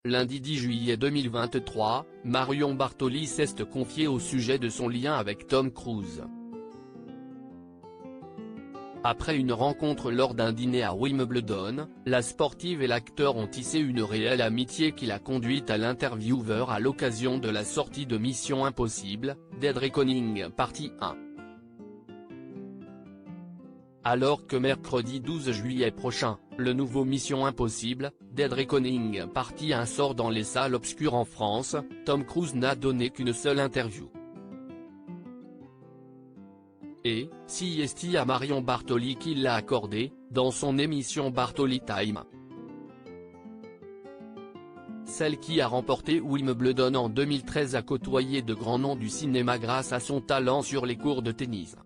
Lundi 10 juillet 2023, Marion Bartoli s'est confiée au sujet de son lien avec Tom Cruise. Après une rencontre lors d'un dîner à Wimbledon, la sportive et l'acteur ont tissé une réelle amitié qui l'a conduite à l'intervieweur à l'occasion de la sortie de Mission Impossible, Dead Reckoning Partie 1. Alors que mercredi 12 juillet prochain, le nouveau Mission Impossible, Dead Reckoning Partie 1 sort dans les salles obscures en France, Tom Cruise n'a donné qu'une seule interview. Et, c'est à Marion Bartoli qu'il l'a accordé, dans son émission Bartoli Time. Celle qui a remporté Wimbledon en 2013 a côtoyé de grands noms du cinéma grâce à son talent sur les cours de tennis.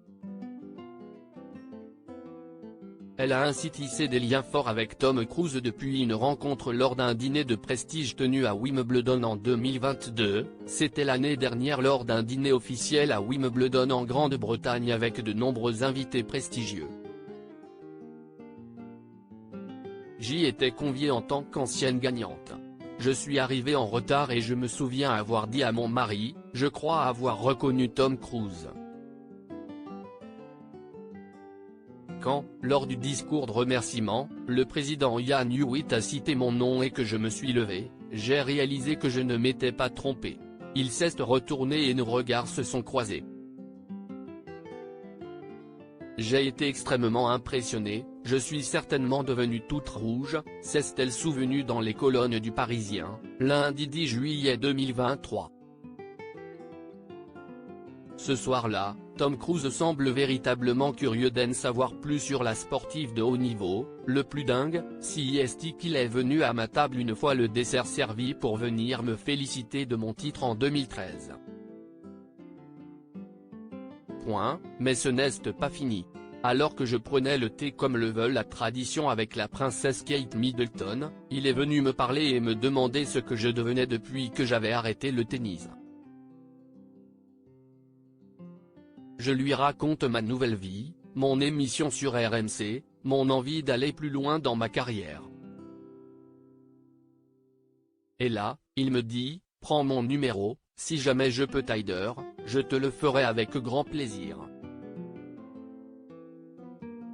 Elle a ainsi tissé des liens forts avec Tom Cruise depuis une rencontre lors d'un dîner de prestige tenu à Wimbledon en 2022, c'était l'année dernière lors d'un dîner officiel à Wimbledon en Grande-Bretagne avec de nombreux invités prestigieux. J'y étais conviée en tant qu'ancienne gagnante. Je suis arrivée en retard et je me souviens avoir dit à mon mari, je crois avoir reconnu Tom Cruise. Quand, lors du discours de remerciement, le président Ian Hewitt a cité mon nom et que je me suis levée, j'ai réalisé que je ne m'étais pas trompée. Il s'est retourné et nos regards se sont croisés. J'ai été extrêmement impressionnée, je suis certainement devenue toute rouge, s'est-elle souvenue dans les colonnes du Parisien, lundi 10 juillet 2023. Ce soir-là, Tom Cruise semble véritablement curieux d'en savoir plus sur la sportive de haut niveau, le plus dingue, c'est qu'il est venu à ma table une fois le dessert servi pour venir me féliciter de mon titre en 2013. Mais ce n'est pas fini. Alors que je prenais le thé comme le veut la tradition avec la princesse Kate Middleton, il est venu me parler et me demander ce que je devenais depuis que j'avais arrêté le tennis. Je lui raconte ma nouvelle vie, mon émission sur RMC, mon envie d'aller plus loin dans ma carrière. Et là, il me dit, prends mon numéro, si jamais je peux t'aider, je te le ferai avec grand plaisir.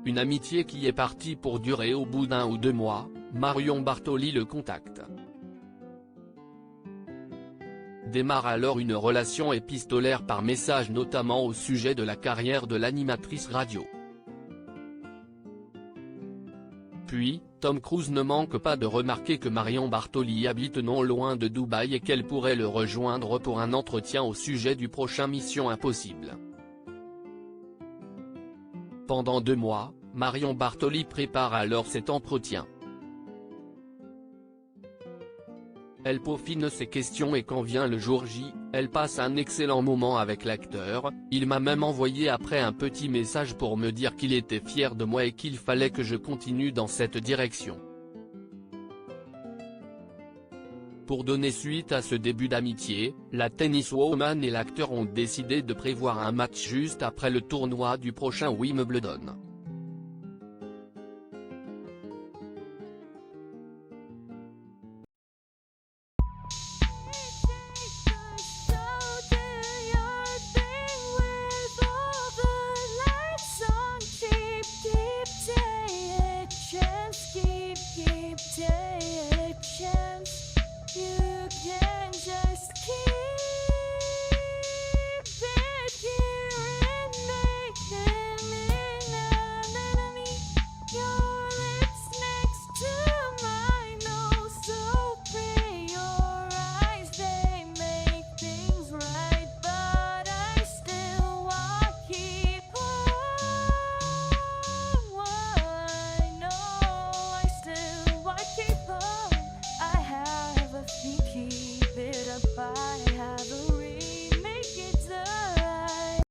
Une amitié qui est partie pour durer au bout d'1 ou 2 mois, Marion Bartoli le contacte. Démarre alors une relation épistolaire par message notamment au sujet de la carrière de l'animatrice radio. Puis, Tom Cruise ne manque pas de remarquer que Marion Bartoli habite non loin de Dubaï et qu'elle pourrait le rejoindre pour un entretien au sujet du prochain Mission Impossible. Pendant 2 mois, Marion Bartoli prépare alors cet entretien. Elle peaufine ses questions et quand vient le jour J, elle passe un excellent moment avec l'acteur, il m'a même envoyé après un petit message pour me dire qu'il était fier de moi et qu'il fallait que je continue dans cette direction. Pour donner suite à ce début d'amitié, la tenniswoman et l'acteur ont décidé de prévoir un match juste après le tournoi du prochain Wimbledon.